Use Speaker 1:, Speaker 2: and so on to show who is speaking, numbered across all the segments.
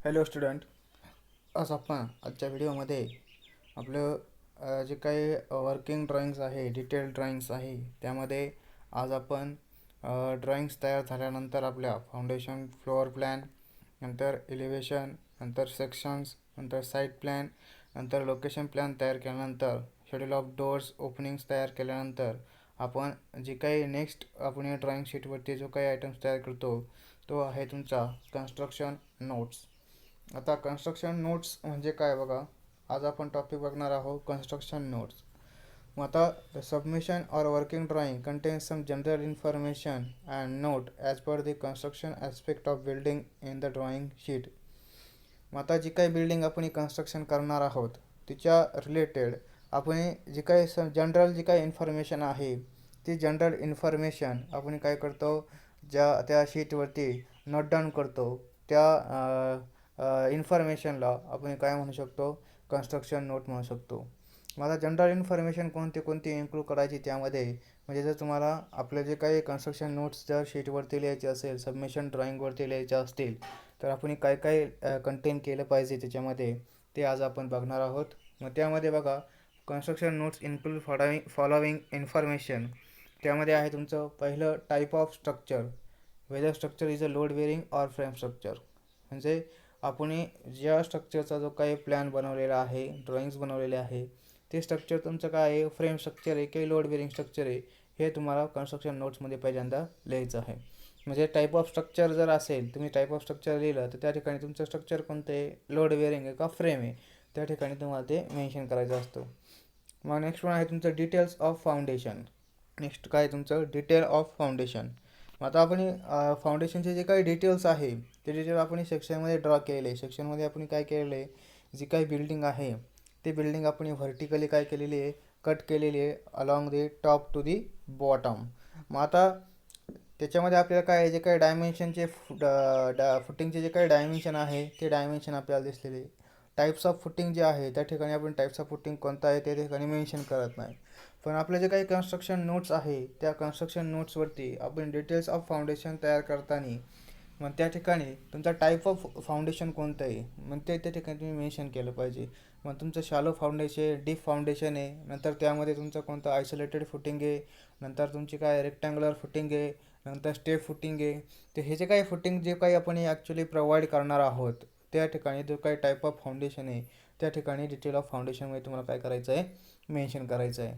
Speaker 1: Hello student. आज आपण आजच्या व्हिडिओमध्ये आपलं जे काही वर्किंग ड्रॉइंग्स आहे, डिटेल ड्रॉइंग्स आहे, त्यामध्ये आज आपण ड्रॉइंग्स तयार झाल्यानंतर आपल्या फाउंडेशन, फ्लोअर प्लॅन, नंतर एलिव्हेशन, नंतर सेक्शन्स, नंतर साईड प्लॅन, नंतर लोकेशन प्लॅन तयार केल्यानंतर शेड्यूल ऑफ डोअर्स ओपनिंग्स तयार केल्यानंतर आपण जे काही नेक्स्ट आपण या ड्रॉइंग शीटवरती जो काही आयटम्स तयार करतो तो आहे तुमचा कन्स्ट्रक्शन नोट्स. आता कन्स्ट्रक्शन नोट्स म्हणजे काय बघा, आज आपण टॉपिक बघणार आहोत कन्स्ट्रक्शन नोट्स. मग आता the submission or working drawing contains some general information and note as per the construction aspect of building in the drawing sheet. मग आता जी काही बिल्डिंग आपण कन्स्ट्रक्शन करणार आहोत तिच्या रिलेटेड आपण जी काही जनरल जी काही इन्फॉर्मेशन आहे ती जनरल इन्फॉर्मेशन आपण काय करतो, त्या शीटवरती नोट डाऊन करतो. त्या इन्फॉर्मेशनला आपण काय म्हणू शकतो, कन्स्ट्रक्शन नोट म्हणू शकतो. मग आता जनरल इन्फॉर्मेशन कोणती कोणती इन्क्लूड करायची त्यामध्ये, म्हणजे जर तुम्हाला आपले जे काही कन्स्ट्रक्शन नोट्स जर शीटवरती लिहायचे असेल, सबमिशन ड्रॉइंगवरती लिहायचे असतील, तर आपण काय काय कंटेन केलं पाहिजे त्याच्यामध्ये ते आज आपण बघणार आहोत. मग त्यामध्ये बघा, construction notes include following information. त्यामध्ये आहे तुमचं पहिलं type of structure, whether structure is a load bearing or frame structure. म्हणजे आपण ज्या स्ट्रक्चरचा जो काही प्लॅन बनवलेला आहे, ड्रॉइंग्स बनवलेले आहे, ते स्ट्रक्चर तुमचं काय आहे, फ्रेम स्ट्रक्चर आहे की लोड बेरिंग स्ट्रक्चर आहे, हे तुम्हाला कन्स्ट्रक्शन नोट्समध्ये पहिल्यांदा लिहायचं आहे. म्हणजे टाईप ऑफ स्ट्रक्चर जर असेल, तुम्ही टाईप ऑफ स्ट्रक्चर लिहिलं तर त्या ठिकाणी तुमचं स्ट्रक्चर कोणतं आहे, लोड बेरिंग आहे का फ्रेम आहे, त्या ठिकाणी तुम्हाला ते मेन्शन करायचं असतं. मग नेक्स्ट वन आहे तुमचं डिटेल्स ऑफ फाउंडेशन. नेक्स्ट काय तुमचं डिटेल ऑफ फाउंडेशन. मग आता आपण फाउंडेशनचे जे काही डिटेल्स आहे ते डिटेल आपण सेक्शनमध्ये ड्रॉ केलेले आहे. सेक्शनमध्ये आपण काय केलेलं आहे, जी काही बिल्डिंग आहे ते बिल्डिंग आपण व्हर्टिकली काय केलेली आहे, कट केलेली आहे along the top to the bottom. मग आता त्याच्यामध्ये आपल्याला काय जे काही डायमेन्शनचे फुटिंगचे जे काही डायमेन्शन आहे ते डायमेन्शन आपल्याला दिसलेले. टाईप्स ऑफ फुटिंग जे आहे त्या ठिकाणी आपण टाईप्स ऑफ फुटिंग कोणता आहे ते ठिकाणी मेन्शन करत नाही. पण आपले जे काही कन्स्ट्रक्शन नोट्स आहे त्या कन्स्ट्रक्शन नोट्सवरती आपण डिटेल्स ऑफ फाउंडेशन तयार करताना मग त्या ठिकाणी तुमचा टाईप ऑफ फाउंडेशन कोणतं आहे मग ते त्या ठिकाणी तुम्ही मेन्शन केलं पाहिजे. मग तुमचं शॅलो फाउंडेशन, डीप फाउंडेशन आहे, नंतर त्यामध्ये तुमचं कोणतं आयसोलेटेड फुटिंग आहे, नंतर तुमची काय रेक्टँग्युलर फुटिंग आहे, नंतर स्टेप फुटिंग आहे. तर हे जे काही फुटिंग जे काही आपण ॲक्च्युली प्रोव्हाइड करणार आहोत त्या ठिकाणी जो काही टाईप ऑफ फाउंडेशन आहे त्या ठिकाणी डिटेल ऑफ फाउंडेशनमध्ये तुम्हाला काय करायचं आहे, मेन्शन करायचं आहे.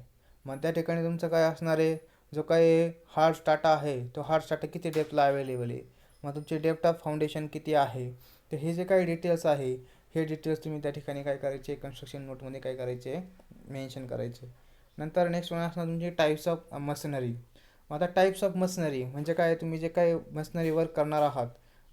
Speaker 1: मग त्या ठिकाणी तुमचं काय असणार आहे, जो काही हार्ड स्टार्टा आहे तो हार्ड स्टार्टा किती डेप्थला अवेलेबल आहे, मग तुमची डेप्थ ऑफ फाउंडेशन किती आहे, तर हे जे काही डिटेल्स आहे हे डिटेल्स तुम्ही त्या ठिकाणी काय करायचे, कन्स्ट्रक्शन नोटमध्ये काय करायचे, मेन्शन करायचे. नंतर नेक्स्ट वन असणार तुमची टाईप्स ऑफ मशिनरी. मग आता टाईप्स ऑफ मशिनरी म्हणजे काय, तुम्ही जे काही मशिनरी वर्क करणार आहात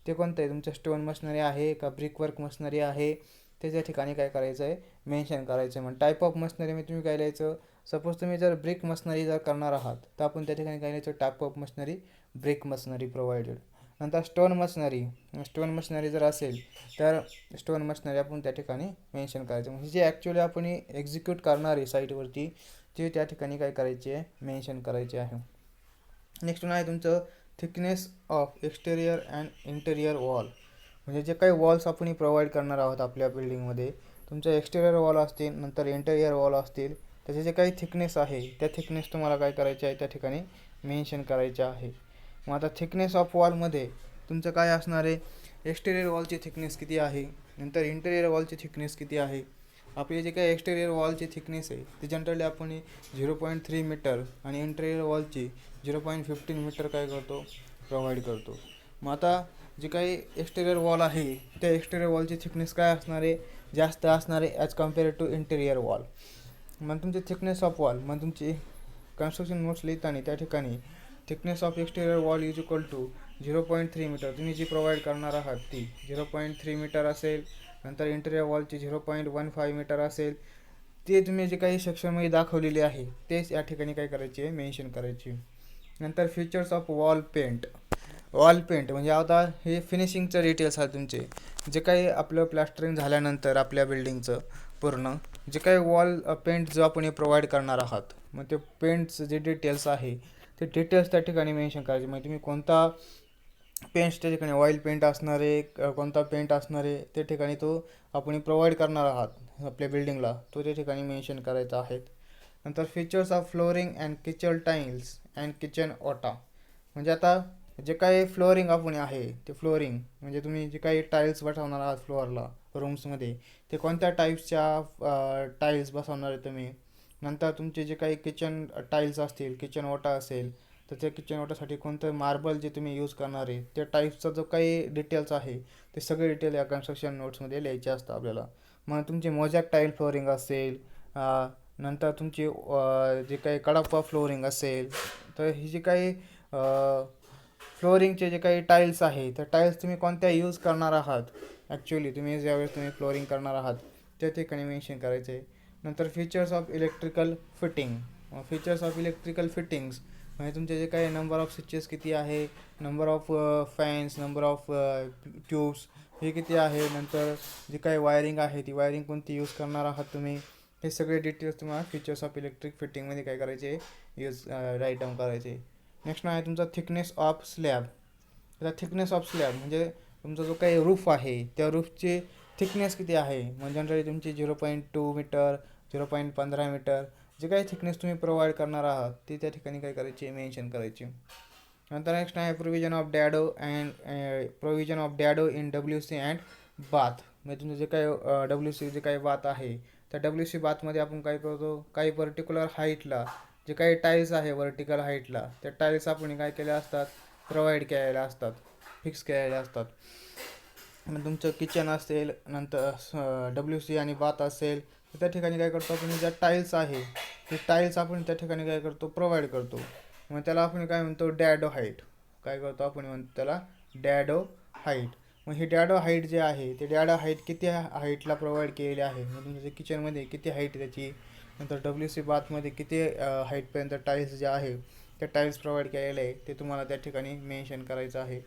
Speaker 1: ते कोणतं आहे, तुमचं स्टोन मशिनरी आहे का ब्रिक वर्क मशिनरी आहे, ते त्या ठिकाणी काय करायचं आहे, मेन्शन करायचं आहे. मग टाईप ऑफ मशिनरीमध्ये तुम्ही काय लिहायचं, सपोज तुम्ही जर ब्रिक मशिनरी जर करणार आहात तर आपण त्या ठिकाणी काय लिहायचं, type of machinery brick machinery provided. नंतर स्टोन मशिनरी जर असेल तर स्टोन मशिनरी आपण त्या ठिकाणी मेन्शन करायचं. म्हणजे जे ॲक्च्युली आपण एक्झिक्यूट करणार आहे साईटवरती ते त्या ठिकाणी काय करायचे आहे, मेन्शन करायचे आहे. नेक्स्ट आहे तुमचं thickness of exterior and interior wall. म्हणजे जे काही वॉल्स आपण प्रोव्हाइड करणार आहोत आपल्या बिल्डिंगमध्ये, तुमचं एक्सटेरियर वॉल असतील नंतर इंटेरियर वॉल असतील, त्याचे जे काही थिकनेस आहे त्या थिकनेस तुम्हाला काय करायचे आहे त्या ठिकाणी मेन्शन करायचे आहे. मग आता थिकनेस ऑफ वॉलमध्ये तुमचं काय असणार आहे, एक्सटेरियर वॉलची थिकनेस किती आहे, नंतर इंटेरियर वॉलची थिकनेस किती आहे. आपली जे काही एक्सटेरियर वॉलची थिकनेस आहे ती जनरली आपण 0.3 मीटर आणि इंटेरियर वॉलची 0.15 मीटर काय करतो, प्रोव्हाइड करतो. मग आता जी काही एक्सटेरियर वॉल आहे त्या एक्सटेरियर वॉलची थिकनेस काय असणार आहे, जास्त असणार आहे as compare to interior wall. मग तुमची थिकनेस ऑफ वॉल, मग तुमची कन्स्ट्रक्शन नोट्स लिहिताना त्या ठिकाणी thickness of exterior wall is equal to 0.3 metre तुम्ही जी प्रोव्हाइड करणार आहात ती 0.3 मीटर असेल. नंतर इंटेरियर वॉलची 0.15 मीटर असेल. ते तुम्ही जे काही सेक्शनमध्ये दाखवलेले आहे तेच या ठिकाणी काय करायचे, मेन्शन करायचे. नंतर features of wall paint. Wall paint म्हणजे आता हे फिनिशिंगचं डिटेल्स आहे तुमचे, जे काही आपलं प्लास्टरिंग झाल्यानंतर आपल्या बिल्डिंगचं पूर्ण जे काही वॉल पेंट जो आपण प्रोव्हाइड करणार आहात, मग ते पेंटचं जे डिटेल्स आहे ते डिटेल्स त्या ठिकाणी मेन्शन करायचे. म्हणजे तुम्ही कोणता पेंट्स त्या ठिकाणी ऑइल पेंट असणार आहे, कोणता पेंट असणार आहे त्या ठिकाणी तो आपण प्रोव्हाइड करणार आहात आपल्या बिल्डिंगला, तो त्या ठिकाणी मेन्शन करायचा आहे. नंतर features of flooring and kitchen tiles and kitchen ओटा. म्हणजे आता जे काही फ्लोअरिंग आपण आहे ते फ्लोअरिंग म्हणजे तुम्ही जे काही टाईल्स बसवणार आहात फ्लोअरला रूम्समध्ये, ते कोणत्या टाईप्सच्या टाईल्स बसवणार आहे तुम्ही. नंतर तुमचे जे काही किचन टाईल्स असतील, किचन ओटा असेल, तर त्या किचन ओटासाठी कोणतं मार्बल जे तुम्ही यूज करणार आहे त्या टाईप्सचा जो काही डिटेल्स आहे ते सगळे डिटेल या कन्स्ट्रक्शन नोट्समध्ये लिहायचे असतं आपल्याला. मग तुमची मोजॅक टाईल फ्लोअरिंग असेल, नंतर तुमची जे काही कडप्पा फ्लोअरिंग असेल, तर ही जी काही फ्लोअरिंगचे जे काही टाईल्स आहे त्या टाईल्स तुम्ही कोणत्या यूज करणार आहात, ॲक्च्युली तुम्ही ज्यावेळेस तुम्ही फ्लोअरिंग करणार आहात त्या ठिकाणी मेन्शन करायचे. नंतर features of electrical fitting. Features of electrical fittings म्हणजे तुमचे जे काही नंबर ऑफ स्विचेस किती आहे, number of fans, number of tubes हे किती आहे, नंतर जी काही वायरिंग आहे ती वायरिंग कोणती यूज करणार आहात तुम्ही, हे सगळे डिटेल्स तुम्हाला फीचर्स ऑफ इलेक्ट्रिक फिटिंगमध्ये काय करायचे, यूज राईट डाऊन करायचे. नेक्स्ट आहे तुमचा थिकनेस ऑफ स्लॅब. आता थिकनेस ऑफ स्लॅब म्हणजे तुमचा जो काही रूफ आहे त्या रूफची थिकनेस किती आहे. म्हणजे जनरली तुमची 0.2 मीटर, 0.15 मीटर जे काही थिकनेस तुम्ही प्रोव्हाइड करणार आहात ती त्या ठिकाणी काय करायची, मेन्शन करायची. नंतर नेक्स्ट आहे provision of dado in WC and bath. म्हणजे तुमचं जे काही WC जे काही बाथ आहे त्या WC बाथमध्ये आपण काय करतो, काही पर्टिक्युलर हाईटला जे काही टाईल्स आहे वर्टिकल हाईटला त्या टाईल्स आपण काय केल्या असतात, प्रोव्हाइड केलेल्या असतात, फिक्स केलेल्या असतात. मग तुमचं किचन असेल, नंतर WC आणि बाथ असेल, तर त्या ठिकाणी काय करतो आपण, ज्या टाईल्स आहे ते टाईल्स आपण त्या ठिकाणी काय करतो, प्रोव्हाइड करतो. मग त्याला आपण काय म्हणतो, डॅडो हाईट. काय करतो आपण, म्हणतो त्याला डॅडो हाईट. मग ही डॅडो हाईट जे आहे ते डॅडो हाईट किती हाईटला प्रोव्हाइड केलेली आहे, मग तुमच्या किचनमध्ये किती हाईट त्याची, नंतर WC बाथमध्ये किती हाईटपर्यंत टाईल्स जे आहे त्या टाईल्स प्रोव्हाइड केलेले आहे ते तुम्हाला त्या ठिकाणी मेन्शन करायचं आहे.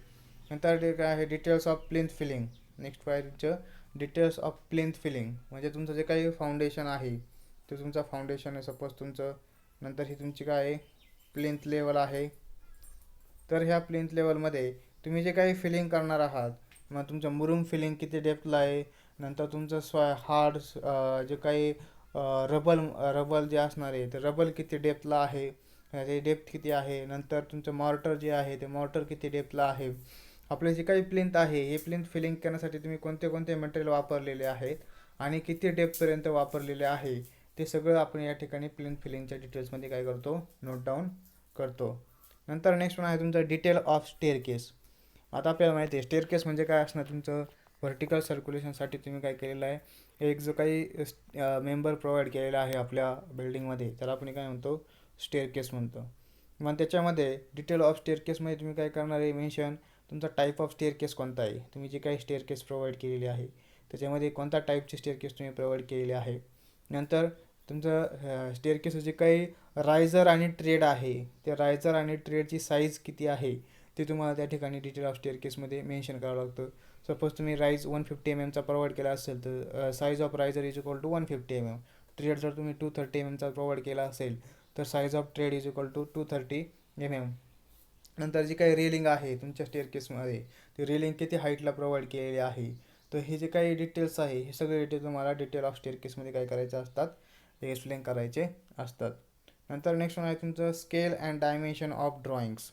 Speaker 1: नंतर ते काय आहे, details of plinth filling. Next पाहिजे डिटेल्स ऑफ प्लिंथ फिलिंग म्हणजे तुमचं जे काही फाउंडेशन आहे ते तुमचं फाउंडेशन आहे सपोज तुमचं. नंतर ही तुमची काय आहे, प्लिंथ लेवल आहे. तर ह्या प्लिंथ लेवलमध्ये तुम्ही जे काही फिलिंग करणार आहात, मग तुमचं मुरुम फिलिंग किती डेप्थला आहे, नंतर तुमचं हार्ड जे काही रबल जे असणार आहे ते रबल किती डेप्थला आहे, ते डेप्थ किती आहे, नंतर तुमचं मॉर्टर जे आहे ते मॉर्टर किती डेप्थला आहे. आपले जे काही प्लिंथ आहे हे प्लिंथ फिलिंग करण्यासाठी तुम्ही कोणते कोणते मटेरियल वापरलेले आहेत आणि किती डेप्थपर्यंत वापरलेले आहे ते सगळं आपण या ठिकाणी प्लिंथ फिलिंगच्या डिटेल्समध्ये काय करतो, नोट डाऊन करतो. नंतर नेक्स्ट वन आहे तुमचं डिटेल ऑफ स्टेअरकेस. आता आपल्याला माहिती आहे स्टेअरकेस म्हणजे काय असणार, तुमचं व्हर्टिकल सर्क्युलेशनसाठी तुम्ही काय केलेलं आहे, एक जो काही मेंबर प्रोव्हाइड केलेला आहे आपल्या बिल्डिंगमध्ये त्याला आपण काय म्हणतो, स्टेअरकेस म्हणतो. मग त्याच्यामध्ये डिटेल ऑफ स्टेअरकेसमध्ये तुम्ही काय करणार आहे, मेन्शन तुमचा टाईप ऑफ स्टेअरकेस कोणता आहे, तुम्ही जे काही स्टेअरकेस प्रोव्हाइड केलेली आहे त्याच्यामध्ये कोणत्या टाईपची स्टेअरकेस तुम्ही प्रोव्हाइड केलेली आहे. नंतर तुमचं स्टेअरकेस जे काही रायझर आणि ट्रेड आहे ते रायझर आणि ट्रेडची साईज किती आहे ते तुम्हाला त्या ठिकाणी डिटेल ऑफ स्टेअरकेसमध्ये मेन्शन करावं लागतं. सपोज तुम्ही राईज 150 mm प्रोव्हाइड केला असेल तर size of riser is equal to 150 mm. Tread जर तुम्ही 230 mm प्रोव्हाइड केला असेल तर size of tread is equal to 230 mm. नंतर जी काही रेलिंग आहे तुमच्या स्टेअरकेसमध्ये ती रेलिंग किती हाईटला प्रोव्हाइड केलेली आहे. तर हे जे काही डिटेल्स आहे हे सगळे डिटेल्स तुम्हाला डिटेल ऑफ स्टेअरकेसमध्ये काय करायचे असतात, एक्सप्लेन करायचे असतात. नंतर नेक्स्ट वन आहे तुमचं scale and dimension of drawings.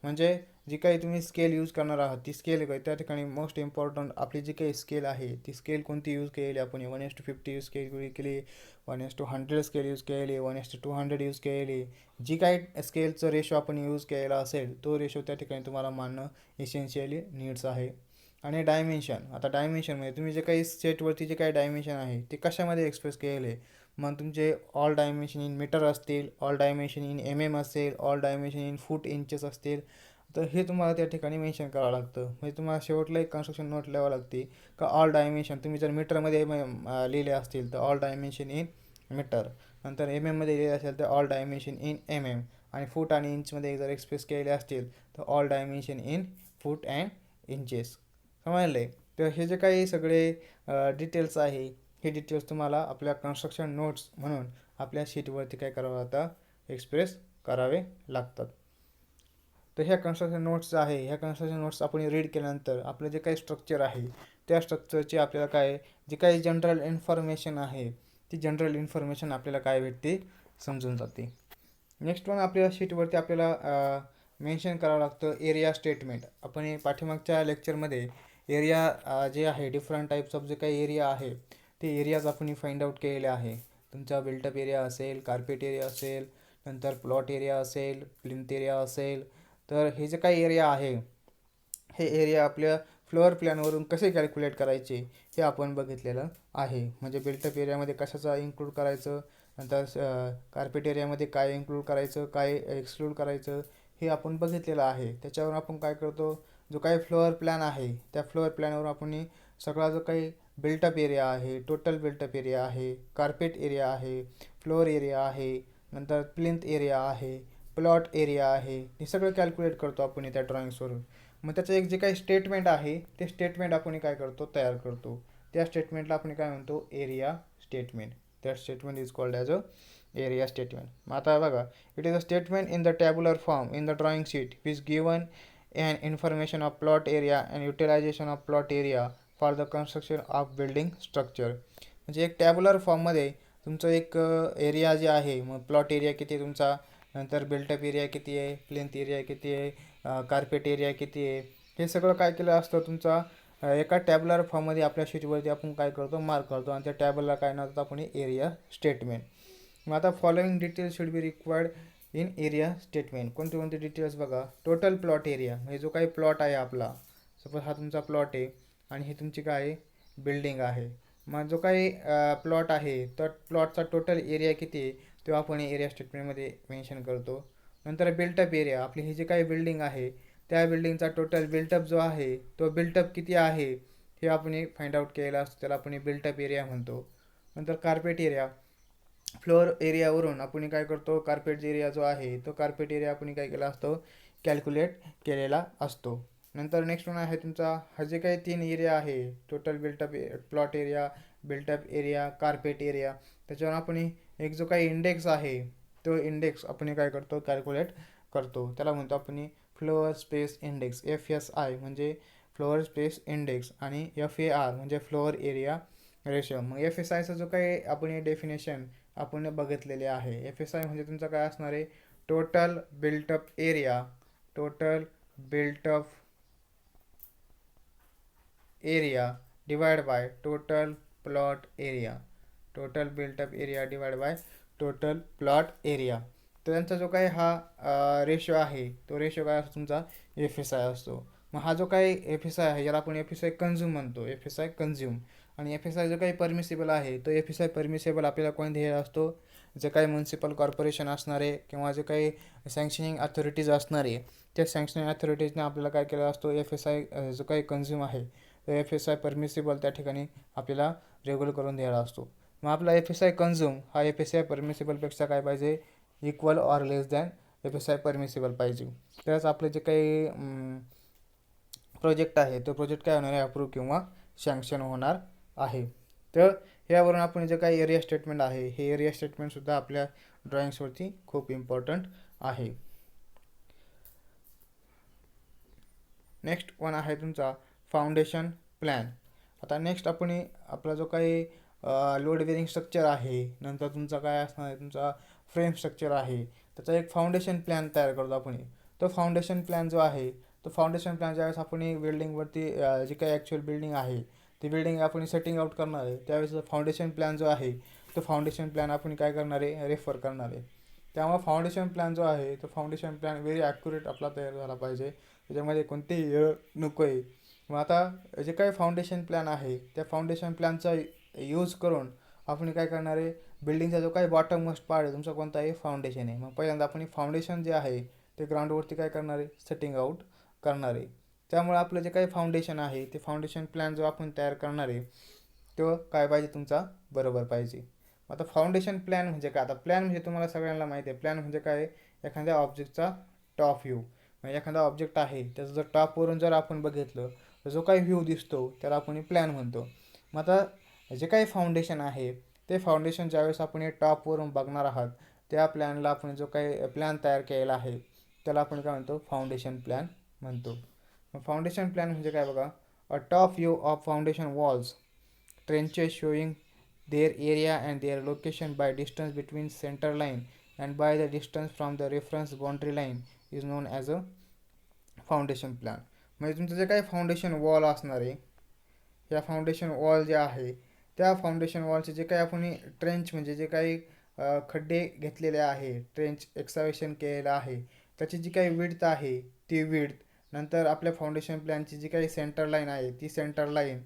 Speaker 1: म्हणजे जी काही तुम्ही स्केल यूज करणार आहात ती स्केल काय, त्या ठिकाणी मोस्ट इम्पॉर्टंट आपली जी काही स्केल आहे ती स्केल कोणती यूज केलेली, आपण 1:50 यूज केली, 1:100 स्केल यूज केली, 1:200 यूज केली. जी काही स्केलचं रेशो आपण यूज केलेला असेल तो रेशो त्या ठिकाणी तुम्हाला मानणं इसेन्शियली नीड्स आहे. आणि डायमेन्शन, आता डायमेन्शनमध्ये तुम्ही जे काही सेटवरती जे काही डायमेन्शन आहे ते कशामध्ये एक्सप्रेस केले, मग तुमचे ऑल डायमेन्शन इन मीटर असतील, ऑल डायमेन्शन इन MM असेल, all dimension in foot inches असतील, तर हे तुम्हाला त्या ठिकाणी मेन्शन करावं लागतं. म्हणजे तुम्हाला शेवटला एक कन्स्ट्रक्शन नोट लिहावं लागते का ऑल डायमेन्शन तुम्ही जर मीटरमध्ये लिहिले असतील तर ऑल डायमेन्शन इन मीटर, नंतर MM मध्ये लिहिले असेल तर ऑल डायमेन्शन इन MM, आणि फूट आणि इंचमध्ये जर एक्सप्रेस केले असतील तर all dimension in foot and inches. समजले. तर हे जे काही सगळे डिटेल्स आहे हे डिटेल्स तुम्हाला आपल्या कन्स्ट्रक्शन नोट्स म्हणून आपल्या शीटवरती काय करावं लागतं, एक्सप्रेस करावे लागतात. तर ह्या कन्स्ट्रक्शन नोट्स आहे, ह्या कन्स्ट्रक्शन नोट्स आपण रीड केल्यानंतर आपलं जे काही स्ट्रक्चर आहे त्या स्ट्रक्चरची आपल्याला काय जी काही जनरल इन्फॉर्मेशन आहे ती जनरल इन्फॉर्मेशन आपल्याला काय भेटते समजून जाते. नेक्स्ट वन आपल्या शीटवरती आपल्याला मेन्शन करावं लागतं एरिया स्टेटमेंट. आपण पाठीमागच्या लेक्चरमध्ये एरिया जे आहे डिफरंट टाईप्स ऑफ जे काही एरिया आहे ते एरियाज आपण फाइंड आउट केलेले आहे. तुमचा बिल्टअप एरिया असेल, कार्पेट एरिया असेल, नंतर प्लॉट एरिया असेल, प्लिंथ एरिया असेल. तर हे जे काही एरिया आहे हे एरिया आपल्या फ्लोअर प्लॅनवरून कसे कॅल्क्युलेट करायचे हे आपण बघितलेलं आहे. म्हणजे बिल्टअप एरियामध्ये कशाचा इन्क्लूड करायचं, नंतर कार्पेट एरियामध्ये काय इन्क्लूड करायचं, काय एक्सक्लूड करायचं हे आपण बघितलेलं आहे. त्याच्यावर आपण काय करतो, जो काही फ्लोअर प्लॅन आहे त्या फ्लोअर प्लॅनवर आपण सगळा जो काही बिल्टअप एरिया आहे, टोटल बिल्टअप एरिया आहे, कार्पेट एरिया आहे, फ्लोअर एरिया आहे, नंतर प्लिंथ एरिया आहे, प्लॉट एरिया आहे, हे सगळं कॅल्क्युलेट करतो आपण त्या ड्रॉइंग्सवरून. मग त्याचं एक जे काही स्टेटमेंट आहे ते स्टेटमेंट आपण काय करतो तयार करतो. त्या स्टेटमेंटला आपण काय म्हणतो area statement. That statement is called as a area statement. मग आता बघा, it is a statement in the tabular form in the drawing sheet which given and information of plot area and utilization of plot area for the construction of building structure. म्हणजे एक tabular फॉर्ममध्ये तुमचं एक area जे आहे, मग plot area किती आहे तुमचा, नंतर बिल्टअप एरिया किती आहे, प्लेंथ एरिया किती आहे, कार्पेट एरिया किती आहे, हे सगळं काय केलं असतं तुमचा एका टॅब्युलर फॉर्ममध्ये आपल्या शीटवरती आपण काय करतो मार्क करतो आणि त्या टॅबलला काय नाव आपण एरिया स्टेटमेंट. मग आता following details should be required in area statement. कोणते कोणते डिटेल्स बघा, टोटल प्लॉट एरिया म्हणजे जो काही प्लॉट आहे आपला, सपोज हा तुमचा प्लॉट आहे आणि ही तुमची काय आहे बिल्डिंग आहे. मग जो काही प्लॉट आहे तर प्लॉटचा टोटल एरिया किती आहे तो आपण एरिया स्टेटमेंटमध्ये मेन्शन करतो. नंतर बिल्टअप एरिया, आपली ही जी काही बिल्डिंग आहे त्या बिल्डिंगचा टोटल बिल्टअप जो आहे तो बिल्टअप किती आहे हे आपण फाइंड आउट केलेला असतो, त्याला आपण बिल्टअप एरिया म्हणतो. नंतर कार्पेट एरिया, फ्लोअर एरियावरून आपण काय करतो कार्पेट एरिया जो आहे तो कार्पेट एरिया आपण काय केला असतो कॅल्क्युलेट केलेला असतो. नंतर नेक्स्ट वन आहे तुमचा हा जे काही 3 एरिया आहे total built up plot area, built up area, carpet area, त्याच्यावर आपण एक जो काही इंडेक्स आहे तो इंडेक्स आपण काय करतो कॅल्क्युलेट करतो. त्याला म्हणतो आपण फ्लोअर स्पेस इंडेक्स, FSI म्हणजे फ्लोअर स्पेस इंडेक्स, आणि FAR म्हणजे फ्लोअर एरिया रेशो. मग FSIचा जो काही आपण डेफिनेशन आपण बघितलेले आहे, FSI म्हणजे तुमचा काय असणार आहे total built up area, total built up area divide by total plot area, total built up area divide by total plot area. तर त्यांचा जो काही हा रेशो आहे तो रेशो काय असतो तुमचा FSI असतो. मग हा जो काही FSI आहे याला आपण FSI कन्झ्यूम म्हणतो, FSI कन्झ्यूम. आणि FSI जो काही परमिसिबल आहे तो FSI परमिसिबल आपल्याला कोण द्यायला असतो, जे काही म्युन्सिपल कॉर्पोरेशन असणारे किंवा जे काही सँक्शनिंग अथॉरिटीज असणारे त्या सँक्शनिंग अथॉरिटीजने आपल्याला काय केला असतो FSI जो काही कन्झ्यूम आहे तो FSI परमिसिबल त्या ठिकाणी आपल्याला रेग्युलर करून द्यायला असतो. मग आपला FSI कन्झ्यूम हा FSI परमिसिबलपेक्षा काय पाहिजे equal or less than FSI permissible पाहिजे. त्याच आपले जे काही प्रोजेक्ट आहे तो प्रोजेक्ट काय होणार आहे अप्रूव्ह किंवा सँक्शन होणार आहे. तर यावरून आपण जे काही एरिया स्टेटमेंट आहे हे एरिया स्टेटमेंटसुद्धा आपल्या ड्रॉइंग्सवरती खूप इम्पॉर्टंट आहे. नेक्स्ट वन आहे तुमचा फाउंडेशन प्लॅन. आता नेक्स्ट आपण आपला जो काही लोड बेरिंग स्ट्रक्चर आहे, नंतर तुमचा काय असणार आहे तुमचा फ्रेम स्ट्रक्चर आहे, त्याचा एक फाउंडेशन प्लॅन तयार करतो आपण. तो फाउंडेशन प्लॅन जो आहे तो फाउंडेशन प्लॅन ज्यावेळेस आपण बिल्डिंगवरती जी काही ॲक्च्युअल बिल्डिंग आहे ती बिल्डिंग आपण सेटिंग आउट करणार आहे त्यावेळेस फाउंडेशन प्लॅन जो आहे तो फाउंडेशन प्लॅन आपण काय करणार आहे रेफर करणार आहे. त्यामुळे फाउंडेशन प्लॅन जो आहे तो फाउंडेशन प्लॅन व्हेरी ॲक्युरेट आपला तयार झाला पाहिजे, त्याच्यामध्ये कोणतेही एरर नको आहे. मग आता जे काही फाउंडेशन प्लॅन आहे त्या फाउंडेशन प्लॅनचा यूज करून आपण काय करणार आहे बिल्डिंगचा जो काही बॉटम मोस्ट पार्ट आहे तुमचा कोणता आहे फाउंडेशन आहे. मग पहिल्यांदा आपण फाउंडेशन जे आहे ते ग्राउंडवरती काय करणार आहे सेटिंग आउट करणार आहे. त्यामुळे आपलं जे काही फाउंडेशन आहे ते फाउंडेशन प्लॅन जो आपण तयार करणार आहे तो काय पाहिजे तुमचा बरोबर पाहिजे. आता फाउंडेशन प्लॅन म्हणजे काय, आता प्लॅन म्हणजे तुम्हाला सगळ्यांना माहिती आहे प्लॅन म्हणजे काय एखाद्या ऑब्जेक्टचा टॉप व्ह्यू. म्हणजे एखादा ऑब्जेक्ट आहे त्याचं जर टॉपवरून जर आपण बघितलं तर जो काही व्ह्यू दिसतो त्याला आपण प्लॅन म्हणतो. मग आता जे काही फाउंडेशन आहे ते फाउंडेशन ज्यावेळेस आपण टॉपवरून बघणार आहात त्या प्लॅनला आपण जो काही प्लॅन तयार केलेला आहे त्याला आपण काय म्हणतो, फाउंडेशन प्लॅन म्हणतो. मग फाउंडेशन प्लॅन म्हणजे काय बघा, अ top view of foundation walls, trenches showing their area and their location by distance between center line and by the distance from the reference boundary line is known as a foundation plan. म्हणजे तुमचं जे काही foundation wall असणार आहे, या foundation wall जे आहे त्या फाउंडेशन वॉलचे जे काही आपण ट्रेंच म्हणजे जे काही खड्डे घेतलेले आहे, ट्रेंच एक्सावेशन केलेलं आहे, त्याची जी काही विड्थ आहे ती विड्थ, नंतर आपल्या फाउंडेशन प्लॅनची जी काही सेंटर लाईन आहे ती सेंटर लाईन,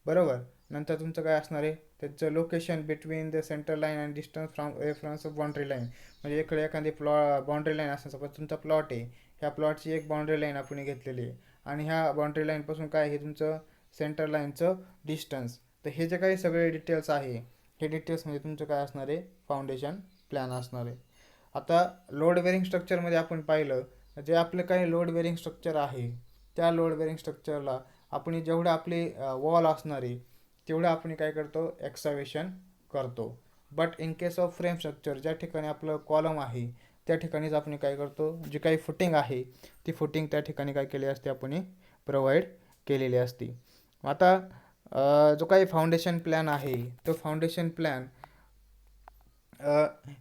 Speaker 1: बरोबर. नंतर तुमचं काय असणार आहे, त्याचं location between the centre line and distance from reference of boundary line. म्हणजे इकडे एखादी बाउंड्री लाईन असं सपोज तुमचा प्लॉट आहे, ह्या प्लॉटची एक बाउंड्री लाईन आपण घेतलेली आहे आणि ह्या बाउंड्री लाईनपासून काय हे तुमचं सेंटर लाईनचं डिस्टन्स. तर हे जे काही सगळे डिटेल्स आहे, हे डिटेल्स म्हणजे तुमचं काय असणार आहे, फाउंडेशन प्लॅन असणार आहे. आता लोड बेरिंग स्ट्रक्चरमध्ये आपण पाहिलं, जे आपलं काही लोड बेरिंग स्ट्रक्चर आहे त्या लोड बेरिंग स्ट्रक्चरला आपण जेवढं आपले वॉल असणार आहे तेवढं आपण काय करतो, एक्सावेशन करतो. But in case of frame structure, ज्या ठिकाणी आपलं कॉलम आहे त्या ठिकाणीच आपण काय करतो, जी काही फुटिंग आहे ती फुटिंग त्या ठिकाणी काय केली असते, आपण प्रोव्हाइड केलेली असते. आता जो काही फाउंडेशन प्लॅन आहे तो foundation plan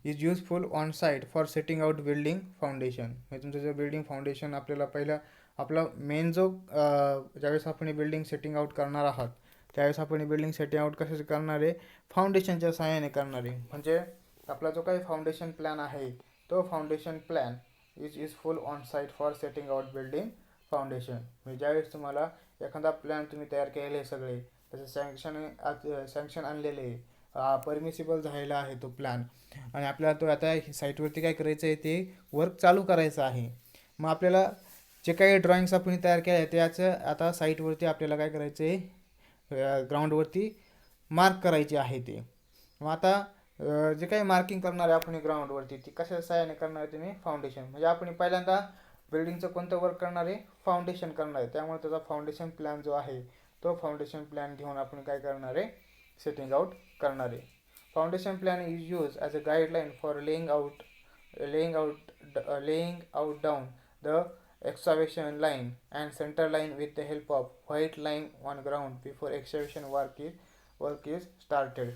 Speaker 1: is useful on site for setting out building foundation. म्हणजे तुमचं जे बिल्डिंग फाउंडेशन आपल्याला पहिला आपला मेन जो ज्यावेळेस आपण बिल्डिंग सेटिंग आउट करणार आहात त्यावेळेस आपण बिल्डिंग सेटिंग आउट कशाचे करणार आहे, फाउंडेशनच्या सहाय्याने करणार आहे. म्हणजे आपला जो काही फाउंडेशन प्लॅन आहे तो foundation plan is useful on site for setting out building foundation. म्हणजे ज्यावेळेस तुम्हाला एखादा प्लॅन तुम्ही तयार केलेले सगळे, त्याचं सँक्शन आणलेले, परमिसिबल झालेला आहे तो प्लॅन, आणि आपल्याला तो आता साईटवरती काय करायचं आहे, ते वर्क चालू करायचं आहे. मग आपल्याला जे काही ड्रॉइंग्स आपण तयार केले आहे त्याचं आता साईटवरती आपल्याला काय करायचं आहे, ग्राउंडवरती मार्क करायचे आहे ते. मग आता जे काही मार्किंग करणार आहे आपण ग्राउंडवरती ती कशा सहाय्याने करणार आहे, तुम्ही फाउंडेशन. म्हणजे आपण पहिल्यांदा बिल्डिंगचं कोणतं वर्क करणार आहे, फाउंडेशन करणार आहे. त्यामुळे त्याचा फाउंडेशन प्लॅन जो आहे तो फाउंडेशन प्लॅन घेऊन आपण काय करणार आहे, सेटिंग आउट करणार आहे. Foundation plan is use as a guideline for laying out down the excavation line and center line with the help of white line on ground before excavation work is started.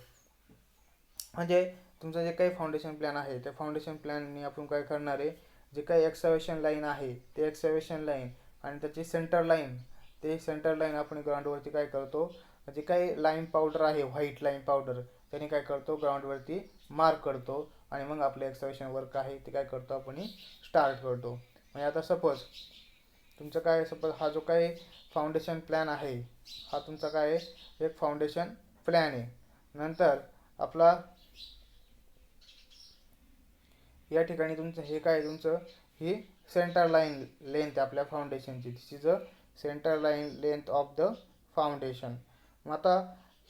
Speaker 1: म्हणजे तुमचं जे काही foundation plan आहे त्या foundation प्लॅननी आपण काय करणार आहे, जे काही एक्सावेशन लाईन आहे ते एक्सावेशन लाईन आणि त्याची सेंटर लाईन, ते सेंटर लाईन आपण ग्राउंडवरती काय करतो, जे काही लाईन पावडर आहे व्हाईट लाईन पावडर त्याने काय करतो, ग्राउंडवरती मार्क करतो आणि मग आपलं एक्सावेशन वर्क आहे ते काय करतो, आपण स्टार्ट करतो. म्हणजे आता सपोज तुमचं काय, सपोज हा जो काही फाउंडेशन प्लॅन आहे हा तुमचा काय आहे, एक फाउंडेशन प्लॅन आहे. नंतर आपला या ठिकाणी तुमचं हे काय, तुमचं ही सेंटर लाईन लेंथ आपल्या फाउंडेशनची, this is a centre line length of the foundation. मग आता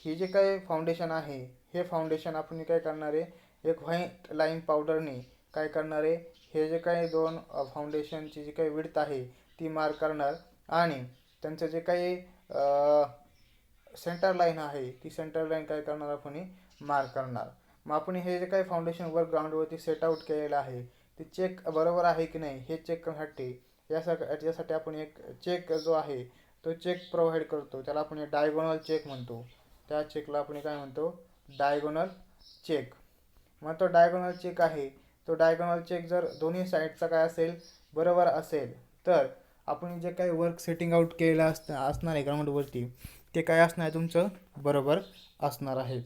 Speaker 1: ही जे काही फाउंडेशन आहे हे फाउंडेशन आपण काय करणार आहे, एक व्हाईट लाईन पावडरने काय करणार आहे, हे जे काही दोन फाउंडेशनची जी काही विड्थ आहे ती मार्क करणार आणि त्यांचं जे काही सेंटर लाईन आहे ती सेंटर लाईन काय करणार, आपण मार्क करणार. मग आपण हे जे काही फाउंडेशन वर्क ग्राउंडवरती सेट आउट केलेलं आहे ते चेक बरोबर आहे की नाही हे चेक करण्यासाठी याच्यासाठी आपण एक चेक जो आहे तो चेक प्रोव्हाइड करतो, त्याला आपण डायगोनल चेक म्हणतो. त्या चेकला आपण काय म्हणतो, डायगोनल चेक. मग तो डायगोनल चेक आहे, तो डायगोनल चेक जर दोन्ही साईडचा काय असेल, बरोबर असेल, तर आपण जे काही वर्क सेटिंग आउट केलेलं असणार आहे ग्राउंडवरती ते काय असणार आहे, तुमचं बरोबर असणार आहेत.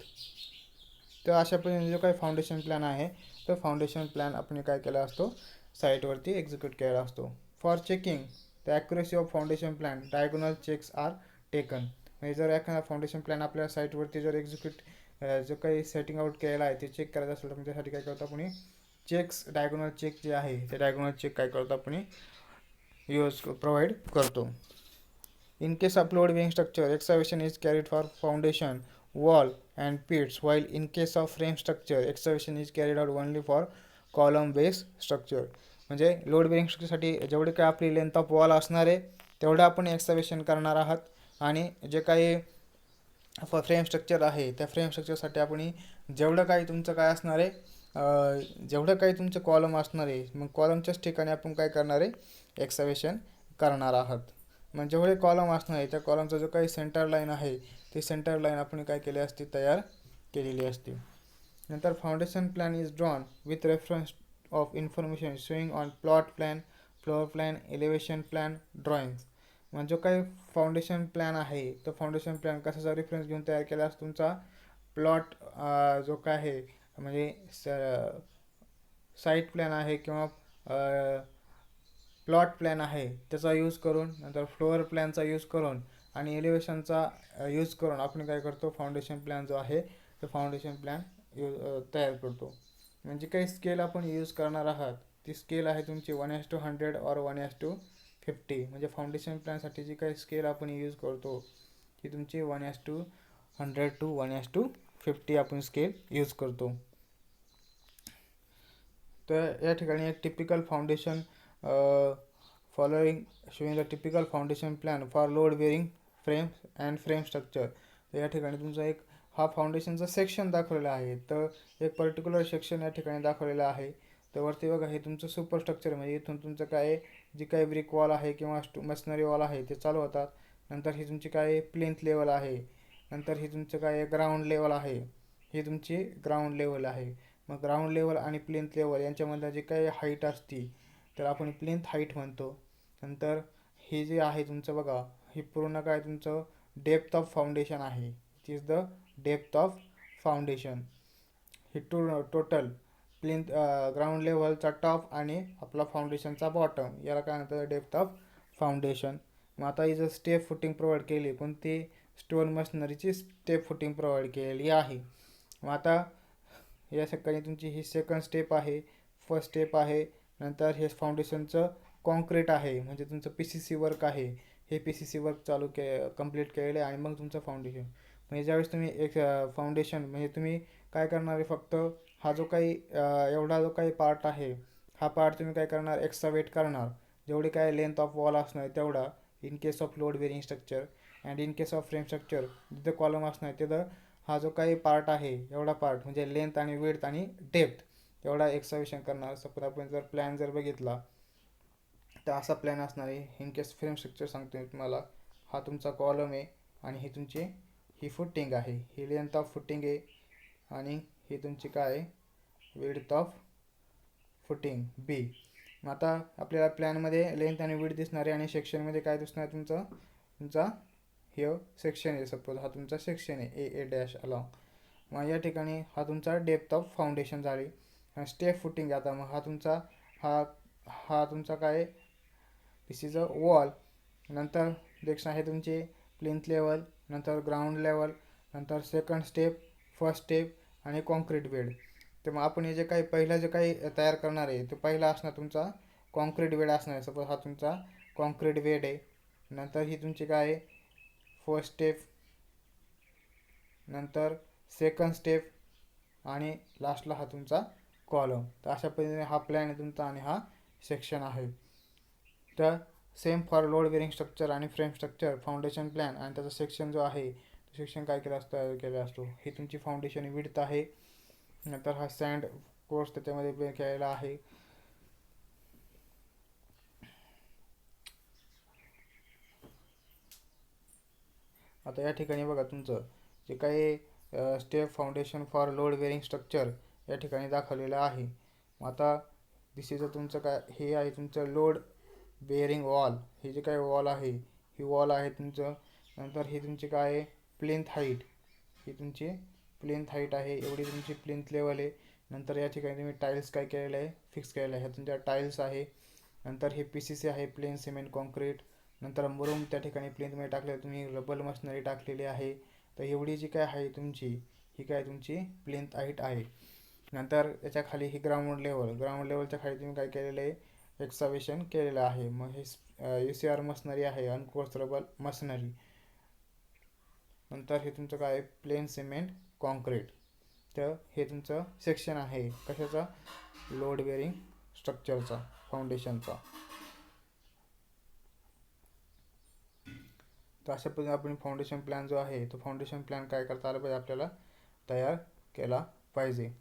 Speaker 1: तर अशा पद्धतीने जो काही फाउंडेशन प्लॅन आहे तो फाउंडेशन प्लॅन आपण काय केला असतो, साईटवरती एक्झिक्यूट केला असतो. For checking the accuracy of foundation plan diagonal checks are taken. म्हणजे जर एखादा फाउंडेशन प्लॅन आपल्या साईटवरती जर जो काही सेटिंग आउट केलेला आहे ते चेक करायचं असेल तर त्यासाठी काय करतो आपण, चेक्स डायगोनल चेक जे आहे ते डायगोनल चेक काय करतो, आपण प्रोव्हाइड करतो. In case of load bearing structure, excavation is carried for foundation, wall and pits, while in case of frame structure, excavation is carried out only for column base structure. म्हणजे load bearing स्ट्रक्चरसाठी जेवढे काय आपली length of wall असणार आहे तेवढं आपण एक्सकॅव्हेशन करणार आहात, आणि जे काही फ्रेम स्ट्रक्चर आहे त्या फ्रेम स्ट्रक्चरसाठी आपण जेवढं काही तुमचं काय असणार आहे, जेवढं काही तुमचं कॉलम असणार आहे, मग कॉलमच्याच ठिकाणी आपण काय करणार आहे, एक्सकॅव्हेशन करणार आहात. मग जेवढे कॉलम असणार आहे त्या कॉलमचा जो काही सेंटर लाईन आहे ती सेंटर लाईन आपण काय केली असते, तयार केलेली असते. नंतर foundation plan is drawn with reference of information showing on plot plan, floor plan, elevation plan, drawings. म्हणजे जो काही फाउंडेशन प्लॅन आहे तो फाउंडेशन प्लॅन कशाचा रेफरन्स घेऊन तयार केला असतो, तुमचा प्लॉट जो काय आहे म्हणजे साईट प्लॅन आहे किंवा प्लॉट प्लॅन आहे त्याचा यूज करून, नंतर फ्लोअर प्लॅनचा यूज करून आणि एलिव्हेशनचा यूज करून आपण काय करतो, फाउंडेशन प्लॅन जो आहे तो फाउंडेशन प्लॅन तयार करतो. म्हणजे काही स्केल आपण यूज करणार आहात ती स्केल आहे तुमची 1:100 और 1:50. म्हणजे फाउंडेशन प्लॅनसाठी जी काही स्केल आपण यूज करतो ती तुमची 1:100 to 1:50 आपण स्केल यूज करतो. तर या ठिकाणी एक typical foundation following showing the typical foundation plan for load bearing frame and frame structure. तर या ठिकाणी तुमचा एक हा फाउंडेशनचा सेक्शन दाखवलेला आहे. तर एक पर्टिक्युलर सेक्शन या ठिकाणी दाखवलेला आहे. तर वरती बघा हे तुमचं सुपर स्ट्रक्चर, म्हणजे इथून तुमचं काय जी काही ब्रिक वॉल आहे किंवा मशनरी वॉल आहे ते चालू होतात. नंतर ही तुमची काय प्लिंथ लेवल आहे, नंतर ही तुमचं काय ग्राउंड लेवल आहे, ही तुमची ग्राउंड लेवल आहे. मग ग्राउंड लेवल आणि प्लिंथ लेवल यांच्यामधलं जे काही हाईट असती तर आपण प्लिंथ हाईट म्हणतो. नंतर हे जे आहे तुमचं बघा हे पूर्ण काय तुमचं डेप्थ ऑफ फाउंडेशन आहे. It is the depth of foundation. हे टोटल प्लिंथ ग्राउंड लेवलचा टॉप आणि आपला फाउंडेशनचा बॉटम याला काय म्हणतात, डेप्थ ऑफ फाउंडेशन. मग आता ही जर स्टेप फुटिंग प्रोव्हाइड केली, कोणती स्टोन मशनरीची स्टेप फुटिंग प्रोव्हाइड केलेली आहे. मग आता या ठिकाणी तुमची ही सेकंड स्टेप आहे, फर्स्ट स्टेप आहे. नंतर हे फाउंडेशनचं कॉन्क्रीट आहे, म्हणजे तुमचं PCC वर्क आहे. हे PCC वर्क कंप्लीट केलेले आणि मग तुमचं फाउंडेशन. म्हणजे ज्यावेळेस तुम्ही एक फाउंडेशन म्हणजे तुम्ही काय करणार आहे, फक्त हा जो काही एवढा जो काही पार्ट आहे हा पार्ट तुम्ही काय करणार, एक्स्ट्रावेट करणार. जेवढी काय लेंथ ऑफ वॉल असणार तेवढा in case of load bearing structure and in case of frame structure जिथं कॉलम असणार तिथं हा जो काही पार्ट आहे एवढा पार्ट म्हणजे लेंथ आणि विड्थ आणि डेप्थ एवढा एक्स्ट्रावेशन करणार. सपोज आपण जर प्लॅन जर बघितला तर असा प्लॅन असणार आहे. इन केस फ्रेम स्ट्रक्चर सांगतो मी तुम्हाला, हा तुमचा कॉलम आहे आणि ही तुमची ही फुटिंग आहे, ही लेंथ ऑफ फुटिंग आहे आणि ही तुमची काय आहे विड्थ ऑफ फुटिंग बी. मग आता आपल्याला प्लॅनमध्ये लेंथ आणि विड्थ दिसणार आहे आणि सेक्शनमध्ये काय दिसणार तुमचा हे सेक्शन आहे. सपोज हा तुमचा सेक्शन आहे ए डॅश अलॉंग. मग या ठिकाणी हा तुमचा डेप्थ ऑफ फाउंडेशन झाली. स्टेप फुटिंग आता मग हा तुमचा काय दिस इज अ वॉल. नंतर नेक्स्ट आहे तुमचे प्लिंथ लेवल, नंतर ग्राउंड लेवल, नंतर सेकंड स्टेप, फर्स्ट स्टेप आणि कॉन्क्रीट बेड. तर मग आपण हे जे काही पहिलं जे काही तयार करणार आहे तो पहिला असणार तुमचा कॉन्क्रीट बेड असणार आहे. सपोज हा तुमचा कॉन्क्रीट बेड आहे. नंतर ही तुमची काय आहे फर्स्ट स्टेप, नंतर सेकंड स्टेप आणि लास्टला हा तुमचा कॉलम. तर अशा पद्धतीने हा प्लॅन आहे तुमचा आणि हा सेक्शन आहे. तर same for load bearing structure आणि फ्रेम स्ट्रक्चर फाउंडेशन प्लॅन आणि त्याचा सेक्शन जो आहे तो सेक्शन काय केला असतो. ही तुमची फाउंडेशन विड्थ आहे. नंतर हा सँड कोर्स त्याच्यामध्ये केलेला आहे. आता या ठिकाणी बघा तुमचं जे काही step foundation for load bearing structure या ठिकाणी दाखवलेलं आहे. मग आता दिस इज तुमचं काय हे आहे तुमचं लोड बेअरिंग वॉल. हे जे काही वॉल आहे ही वॉल आहे तुमचं. नंतर ही तुमची काय आहे प्लिंथ हाईट, ही तुमची प्लिंथ हाईट आहे, एवढी तुमची प्लिंथ लेवल आहे. नंतर या ठिकाणी तुम्ही टाईल्स काय केलेलं आहे फिक्स केलेलं आहे, ह्या तुमच्या टाईल्स आहे. नंतर हे PCC आहे प्लेन सिमेंट कॉन्क्रीट. नंतर मुरुम त्या ठिकाणी प्लेनमध्ये टाकले, तुम्ही रबल मशनरी टाकलेली आहे. तर एवढी जी काय आहे तुमची ही काय तुमची प्लिंथ हाईट आहे. नंतर याच्या खाली ही ग्राउंड लेवलच्या खाली तुम्ही काय केलेलं आहे एक्स्कॅव्हेशन केलेलं आहे. मग हे UCR मशनरी आहे, अनकोर्स रबल मशनरी. नंतर हे तुमचं काय प्लेन सिमेंट कॉन्क्रीट. तर हे तुमचं सेक्शन आहे कशाचा, लोड बेअरिंग स्ट्रक्चरचा, फाउंडेशनचा. तर अशा पद्धतीने आपण फाउंडेशन प्लॅन जो आहे तो फाउंडेशन प्लॅन काय करता आला पाहिजे आपल्याला तयार केला पाहिजे.